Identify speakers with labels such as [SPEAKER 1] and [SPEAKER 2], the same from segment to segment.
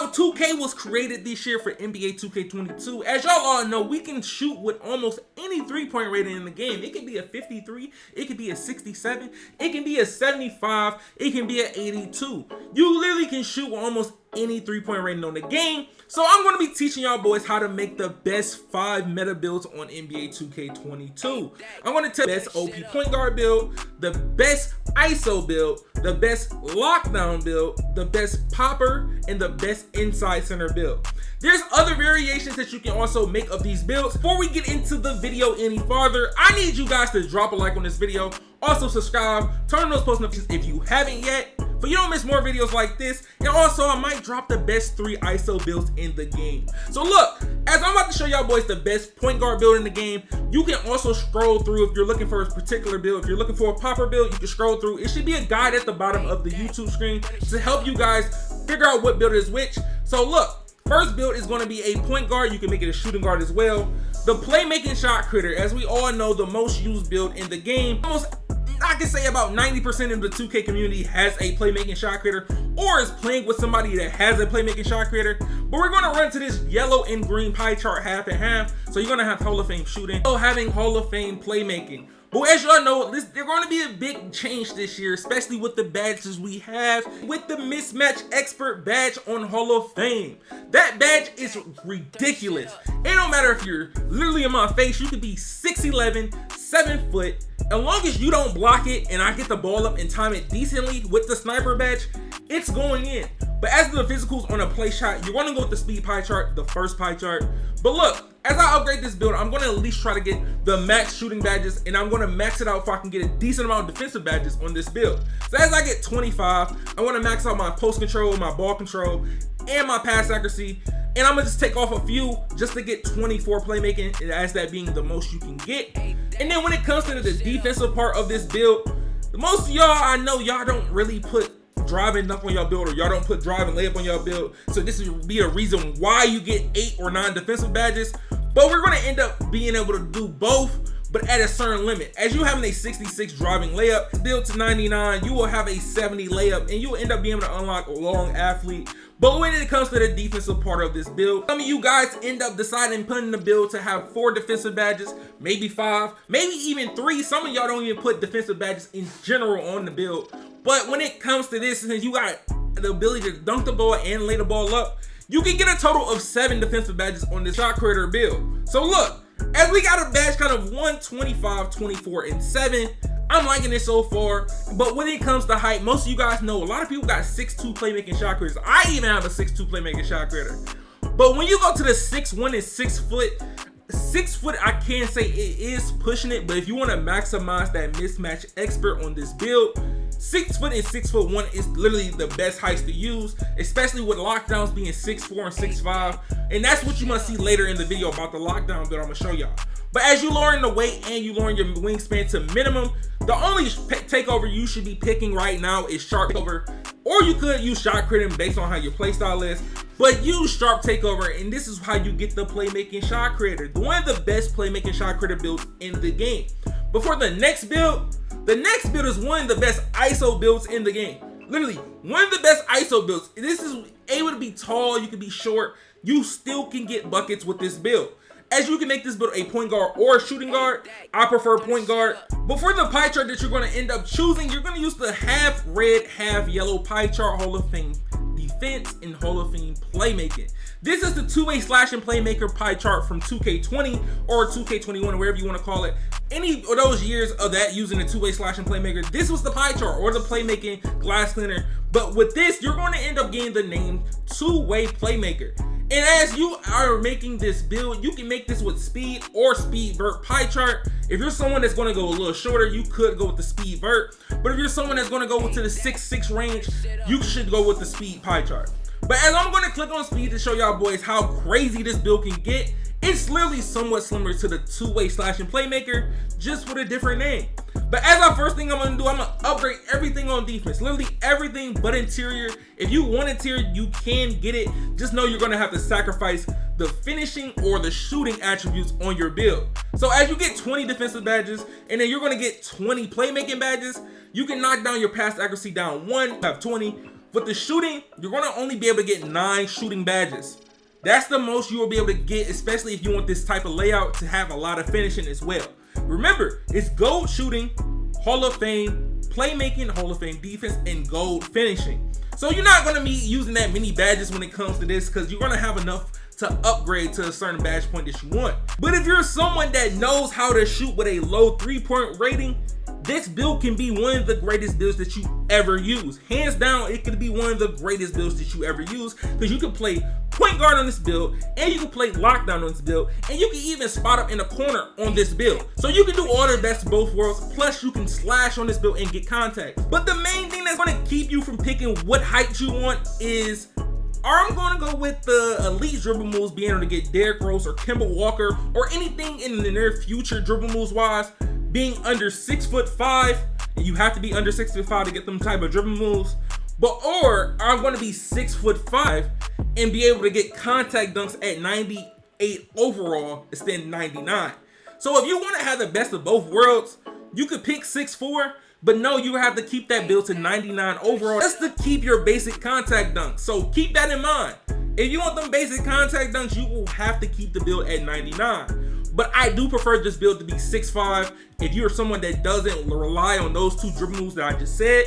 [SPEAKER 1] how 2K was created this year for NBA 2K22. As y'all all know, we can shoot with almost any three-point rating in the game. It can be a 53, it can be a 67, it can be a 75, it can be an 82. You literally can shoot with almost any three-point rating on the game. So I'm going to be teaching y'all boys how to make the best 5 meta builds on NBA 2K22. I'm going to tell you the best OP point guard build, the best ISO build, the best lockdown build, the best popper, and the best inside center build. There's other variations that you can also make of these builds. Before we get into the video any farther, I need you guys to drop a like on this video. Also subscribe, turn on those post notifications if you haven't yet, so you don't miss more videos like this. And also, I might drop the best 3 ISO builds in the game. So look, as I'm about to show y'all boys the best point guard build in the game, you can also scroll through if you're looking for a particular build. If you're looking for a popper build, you can scroll through. It should be a guide at the bottom of the YouTube screen to help you guys figure out what build is which. So look, first build is going to be a point guard. You can make it a shooting guard as well. The playmaking shot critter, as we all know, the most used build in the game. Almost, I can say about 90% of the 2K community has a playmaking shot creator or is playing with somebody that has a playmaking shot creator. But we're going to run to this yellow and green pie chart half and half. So you're going to have Hall of Fame shooting, also having Hall of Fame playmaking. But as y'all know, there's going to be a big change this year, especially with the badges we have. With the mismatch expert badge on Hall of Fame. That badge is ridiculous. It don't matter if you're literally in my face, you could be 6'11", 7 foot. As long as you don't block it and I get the ball up and time it decently with the sniper badge, it's going in. But as the physicals on a play shot, you're going to go with the speed pie chart, the first pie chart. But look, as I upgrade this build, I'm going to at least try to get the max shooting badges, and I'm going to max it out so I can get a decent amount of defensive badges on this build. So as I get 25, I want to max out my post control, my ball control, and my pass accuracy. And I'm going to just take off a few just to get 24 playmaking, as that being the most you can get. And then when it comes to the defensive part of this build, most of y'all, I know y'all don't really put driving up on your build, or y'all don't put drive and layup on your build. So this would be a reason why you get 8 or 9 defensive badges. But we're going to end up being able to do both, but at a certain limit. As you having a 66 driving layup, build to 99, you will have a 70 layup, and you will end up being able to unlock a long athlete. But when it comes to the defensive part of this build, some of you guys end up deciding putting the build to have 4 defensive badges, maybe 5, maybe even 3. Some of y'all don't even put defensive badges in general on the build. But when it comes to this, since you got the ability to dunk the ball and lay the ball up, you can get a total of 7 defensive badges on this shot creator build. So look, as we got a badge kind of 1, 25, 24, and 7, I'm liking it so far. But when it comes to height, most of you guys know a lot of people got 6'2" playmaking shot creators. I even have a 6'2" playmaking shot creator. But when you go to the 6'1" and 6 foot, 6 foot, I can't say it is pushing it, but if you want to maximize that mismatch expert on this build, 6 foot and 6'1" is literally the best heights to use, especially with lockdowns being 6'4" and 6'5", and that's what you must see later in the video about the lockdown build I'm gonna show y'all. But as you lowering the weight and you lowering your wingspan to minimum, the only takeover you should be picking right now is sharp takeover, or you could use shot critter based on how your playstyle is, but use sharp takeover, and this is how you get the playmaking shot creator, one of the best playmaking shot creator builds in the game. Before the next build is one of the best ISO builds in the game. Literally, one of the best ISO builds. This is able to be tall, you can be short, you still can get buckets with this build. As you can make this build a point guard or a shooting guard, I prefer point guard. But for the pie chart that you're going to end up choosing, you're going to use the half red, half yellow pie chart Hall of Fame defense and Hall of Fame playmaking. This is the two-way slashing playmaker pie chart from 2K20 or 2K21, wherever you want to call it. Any of those years of that using the two-way slashing playmaker, this was the pie chart or the playmaking glass cleaner. But with this, you're going to end up getting the name two-way playmaker. And as you are making this build, you can make this with speed or speed vert pie chart. If you're someone that's going to go a little shorter, you could go with the speed vert. But if you're someone that's going to go to the 6'6" range, you should go with the speed pie chart. But as I'm going to click on speed to show y'all boys how crazy this build can get, it's literally somewhat similar to the two-way slashing playmaker, just with a different name. But as our first thing I'm going to do, I'm going to upgrade everything on defense. Literally everything but interior. If you want interior, you can get it. Just know you're going to have to sacrifice the finishing or the shooting attributes on your build. So as you get 20 defensive badges, and then you're going to get 20 playmaking badges, you can knock down your pass accuracy down 1, have 20. With the shooting, you're gonna only be able to get 9 shooting badges. That's the most you will be able to get, especially if you want this type of layout to have a lot of finishing as well. Remember, it's gold shooting, Hall of Fame, playmaking, Hall of Fame defense, and gold finishing. So you're not gonna be using that many badges when it comes to this, because you're gonna have enough to upgrade to a certain badge point that you want. But if you're someone that knows how to shoot with a low 3-point rating, this build can be one of the greatest builds that you ever use. Hands down, it could be one of the greatest builds that you ever use, because you can play point guard on this build, and you can play lockdown on this build, and you can even spot up in the corner on this build. So you can do all the best of both worlds, plus you can slash on this build and get contact. But the main thing that's gonna keep you from picking what height you want is, I'm gonna go with the elite dribble moves, being able to get Derrick Rose or Kemba Walker, or anything in the near future dribble moves wise, being under 6'5", and you have to be under 6'5" to get them type of dribble moves. Or I'm gonna be 6'5" and be able to get contact dunks at 98 overall instead of 99. So if you wanna have the best of both worlds, you could pick 6'4", but no, you have to keep that build to 99 overall just to keep your basic contact dunks. So keep that in mind. If you want them basic contact dunks, you will have to keep the build at 99. But I do prefer this build to be 6'5". If you're someone that doesn't rely on those 2 dribble moves that I just said,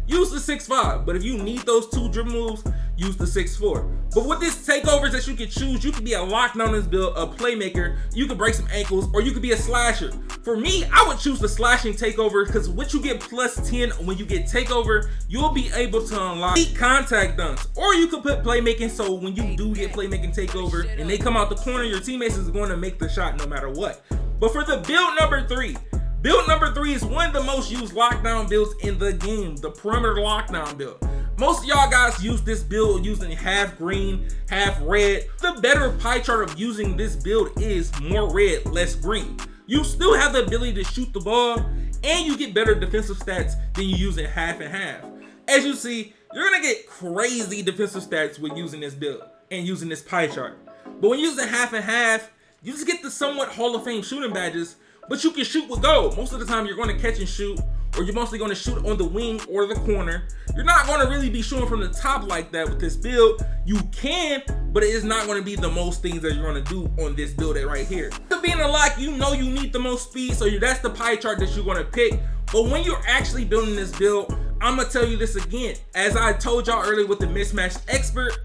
[SPEAKER 1] use the 6'5". But if you need those 2 dribble moves, use the 6'4". But with this takeovers that you can choose, you can be a lockdown in this build, a playmaker, you can break some ankles, or you could be a slasher. For me, I would choose the slashing takeover, because what you get +10 when you get takeover, you'll be able to unlock contact dunks. Or you could put playmaking, so when you do get playmaking takeover and they come out the corner, your teammates is going to make the shot no matter what. But for the build number 3, build number 3 is one of the most used lockdown builds in the game, the perimeter lockdown build. Most of y'all guys use this build using half green, half red. The better pie chart of using this build is more red, less green. You still have the ability to shoot the ball, and you get better defensive stats than you using half and half. As you see, you're gonna get crazy defensive stats with using this build and using this pie chart. But when using half and half, you just get the somewhat Hall of Fame shooting badges, but you can shoot with gold. Most of the time you're gonna catch and shoot, or you're mostly going to shoot on the wing or the corner. You're not going to really be shooting from the top like that with this build. You can, but it is not going to be the most things that you're going to do on this build right here. To be in a lock, you know you need the most speed, so that's the pie chart that you're going to pick. But when you're actually building this build, I'm going to tell you this again. As I told y'all earlier with the mismatch expert,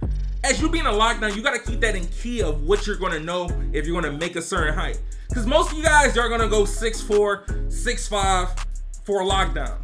[SPEAKER 1] as you being a lockdown, you got to keep that in key of what you're going to know if you're going to make a certain height. Because most of you guys are going to go 6'4", 6'5", for a lockdown.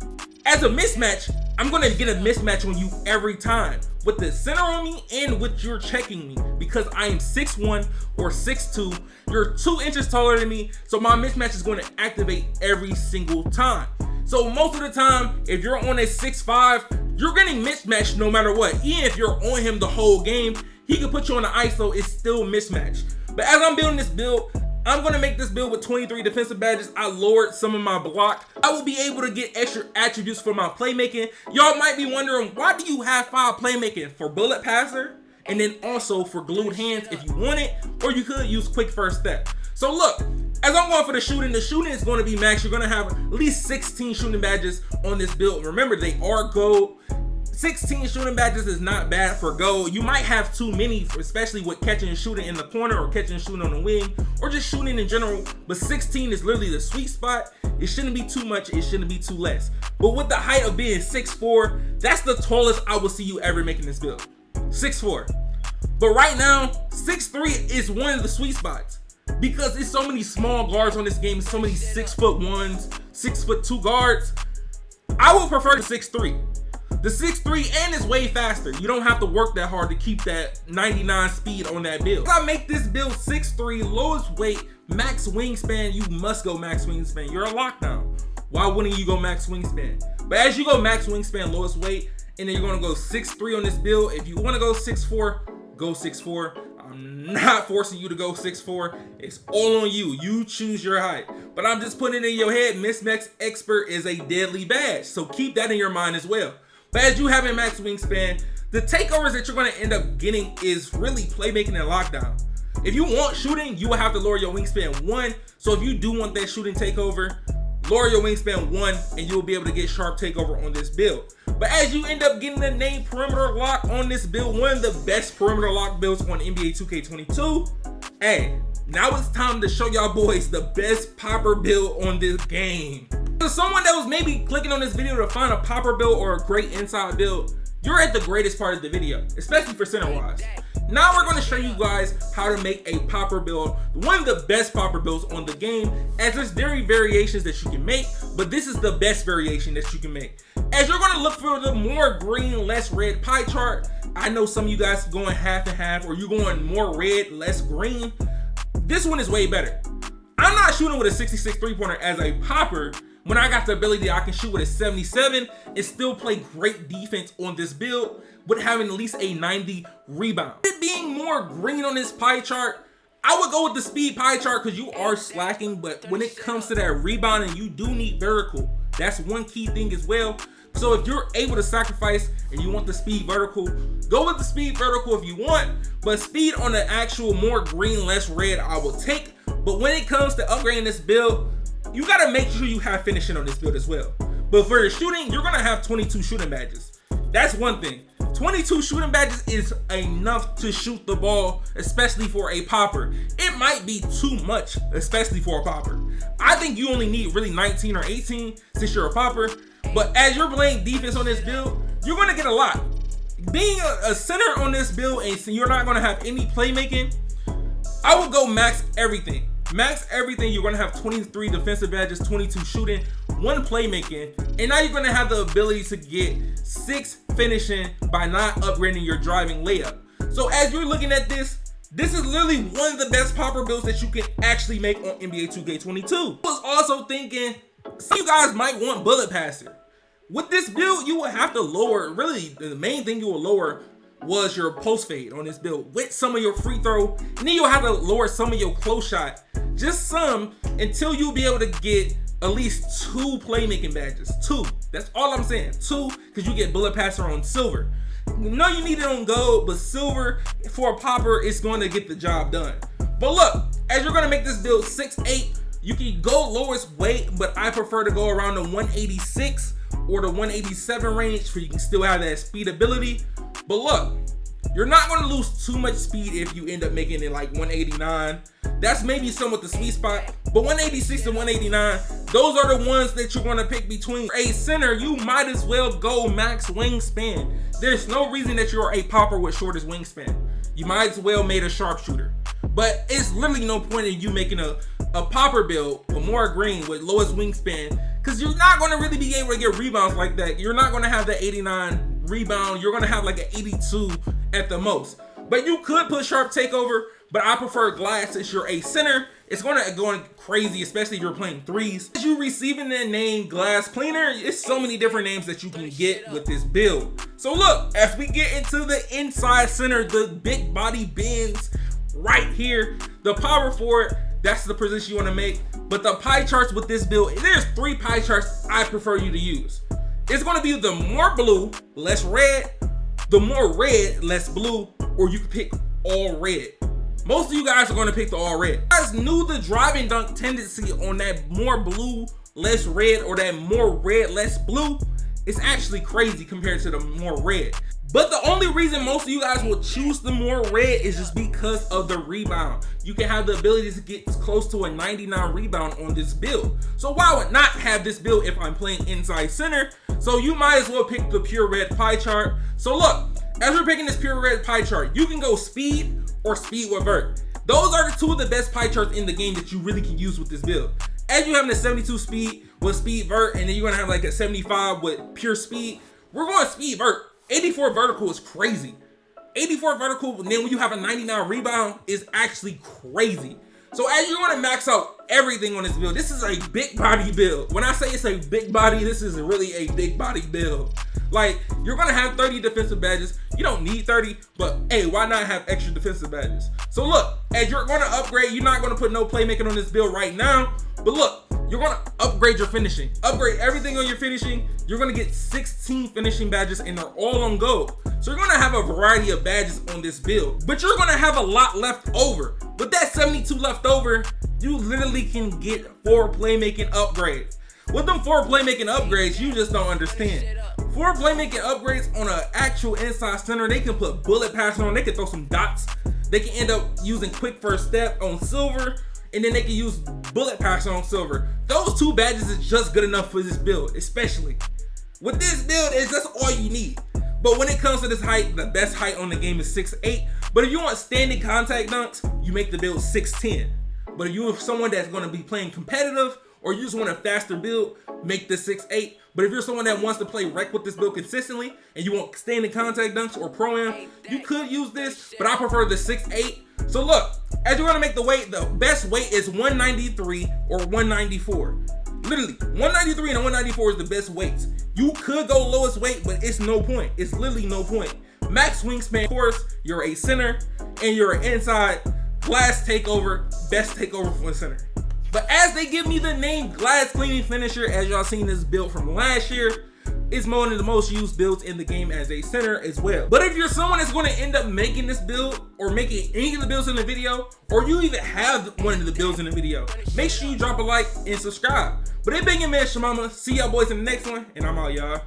[SPEAKER 1] As a mismatch, I'm gonna get a mismatch on you every time, with the center on me and with your checking me, because I am 6'1" or 6'2". You're 2 inches taller than me, so my mismatch is going to activate every single time. So most of the time, if you're on a 6'5", you're getting mismatched no matter what. Even if you're on him the whole game, he can put you on the ISO, it's still mismatched. But as I'm building this build, I'm going to make this build with 23 defensive badges. I lowered some of my block. I will be able to get extra attributes for my playmaking. Y'all might be wondering, why do you have 5 playmaking? For bullet passer, and then also for glued hands if you want it, or you could use quick first step. So look, as I'm going for the shooting is going to be max. You're going to have at least 16 shooting badges on this build. Remember, they are gold. 16 shooting badges is not bad for gold. You might have too many, especially with catching and shooting in the corner, or catching and shooting on the wing, or just shooting in general. But 16 is literally the sweet spot. It shouldn't be too much, it shouldn't be too less. But with the height of being 6'4", that's the tallest I will see you ever making this build. 6'4". But right now, 6'3" is one of the sweet spots, because there's so many small guards on this game, so many 6'1", 6'2" guards. I would prefer the 6'3". The 6'3", and is way faster. You don't have to work that hard to keep that 99 speed on that build. If I make this build 6'3", lowest weight, max wingspan, you must go max wingspan. You're a lockdown. Why wouldn't you go max wingspan? But as you go max wingspan, lowest weight, and then you're gonna go 6'3" on this build. If you wanna go 6'4", go 6'4". I'm not forcing you to go 6'4". It's all on you. You choose your height. But I'm just putting it in your head, mismatch expert is a deadly badge. So keep that in your mind as well. But as you have a max wingspan, the takeovers that you're going to end up getting is really playmaking and lockdown. If you want shooting, you will have to lower your wingspan 1. So if you do want that shooting takeover, lower your wingspan 1, and you'll be able to get sharp takeover on this build. But as you end up getting the name perimeter lock on this build, one of the best perimeter lock builds on NBA 2K22, hey, now it's time to show y'all boys the best popper build on this game. For someone that was maybe clicking on this video to find a popper build or a great inside build, you're at the greatest part of the video, especially for center wise. Now we're going to show you guys how to make a popper build, one of the best popper builds on the game, as there's variations that you can make, but this is the best variation that you can make. As you're going to look for the more green, less red pie chart, I know some of you guys are going half and half, or you're going more red, less green. This one is way better. I'm not shooting with a 66 three-pointer as a popper when I got the ability I can shoot with a 77 and still play great defense on this build with having at least a 90 rebound. It being more green on this pie chart, I would go with the speed pie chart because you are slacking, but when it comes to that rebounding, you do need vertical. That's one key thing as well. So if you're able to sacrifice and you want the speed vertical, go with the speed vertical if you want, but speed on the actual more green, less red, I will take. But when it comes to upgrading this build, you gotta make sure you have finishing on this build as well. But for the shooting, you're gonna have 22 shooting badges. That's one thing. 22 shooting badges is enough to shoot the ball, especially for a popper. It might be too much, especially for a popper. I think you only need really 19 or 18 since you're a popper. But as you're playing defense on this build, you're gonna get a lot. Being a center on this build and you're not gonna have any playmaking, I would go max everything. Max everything, you're gonna have 23 defensive badges, 22 shooting, 1 playmaking, and now you're gonna have the ability to get 6 finishing by not upgrading your driving layup. So as you're looking at this is literally one of the best popper builds that you can actually make on NBA 2K22. I was also thinking, some of you guys might want bullet passer. With this build, you will have to lower, really the main thing you will lower was your post fade on this build with some of your free throw, and then you'll have to lower some of your close shot, just some, until you'll be able to get at least 2 playmaking badges. 2, that's all I'm saying, 2, because you get bullet passer on silver. No, you need it on gold, but silver for a popper is going to get the job done. But look, as you're going to make this build 6'8", you can go lowest weight, but I prefer to go around the 186 or the 187 range for you can still have that speed ability. But look, you're not going to lose too much speed if you end up making it like 189. That's maybe somewhat the sweet spot, but 186 and 189, those are the ones that you're going to pick between. A center, you might as well go max wingspan. There's no reason that you're a popper with shortest wingspan. You might as well made a sharpshooter. But it's literally no point in you making a popper build with more green with lowest wingspan, because you're not going to really be able to get rebounds like that. You're not going to have the 89 rebound. You're going to have like an 82 at the most. But you could put sharp takeover, but I prefer glass since you're a center. It's going to go crazy, especially if you're playing threes. As you receiving the name glass cleaner, it's so many different names that you can get with this build. So look, as we get into the inside center, the big body bends right here, the power forward, that's the position you want to make. But the pie charts with this build, there's 3 pie charts I prefer you to use. It's going to be the more blue, less red, the more red, less blue, or you can pick all red. Most of you guys are going to pick the all red. You guys knew the driving dunk tendency on that more blue, less red, or that more red, less blue. It's actually crazy compared to the more red. But the only reason most of you guys will choose the more red is just because of the rebound. You can have the ability to get close to a 99 rebound on this build. So why would not have this build if I'm playing inside center? So you might as well pick the pure red pie chart. So look, as we're picking this pure red pie chart, you can go speed or speed with vert. Those are the 2 of the best pie charts in the game that you really can use with this build. As you having a 72 speed with speed vert, and then you're gonna have like a 75 with pure speed, we're going speed vert. 84 vertical is crazy. 84 vertical, and then when you have a 99 rebound, is actually crazy. So as you're gonna max out everything on this build, this is a big body build. When I say it's a big body, this is really a big body build. Like, you're gonna have 30 defensive badges. You don't need 30, but hey, why not have extra defensive badges? So look, as you're gonna upgrade, you're not gonna put no playmaking on this build right now, but look, you're gonna upgrade your finishing. Upgrade everything on your finishing. You're gonna get 16 finishing badges and they're all on gold. So you're gonna have a variety of badges on this build, but you're gonna have a lot left over. With that 72 left over, you literally can get 4 playmaking upgrades. With them 4 playmaking upgrades, you just don't understand. For playmaking upgrades on an actual inside center, they can put bullet passing on, they can throw some dots. They can end up using quick first step on silver, and then they can use bullet passing on silver. Those 2 badges is just good enough for this build, especially. With this build, it's just all you need. But when it comes to this height, the best height on the game is 6'8". But if you want standing contact dunks, you make the build 6'10". But if you're someone that's going to be playing competitive, or you just want a faster build, make this 6'8". But if you're someone that wants to play rec with this build consistently, and you want standing contact dunks or pro-am, you could use this, but I prefer the 6'8". So look, as you're gonna make the weight, the best weight is 193 or 194. Literally, 193 and 194 is the best weights. You could go lowest weight, but it's no point. It's literally no point. Max wingspan, of course, you're a center, and you're an inside glass takeover, best takeover for a center. But as they give me the name glass cleaning finisher, as y'all seen this build from last year, it's one of the most used builds in the game as a center as well. But if you're someone that's going to end up making this build, or making any of the builds in the video, or you even have one of the builds in the video, make sure you drop a like and subscribe. But it been your man ChaMoma. See y'all boys in the next one, and I'm out, y'all.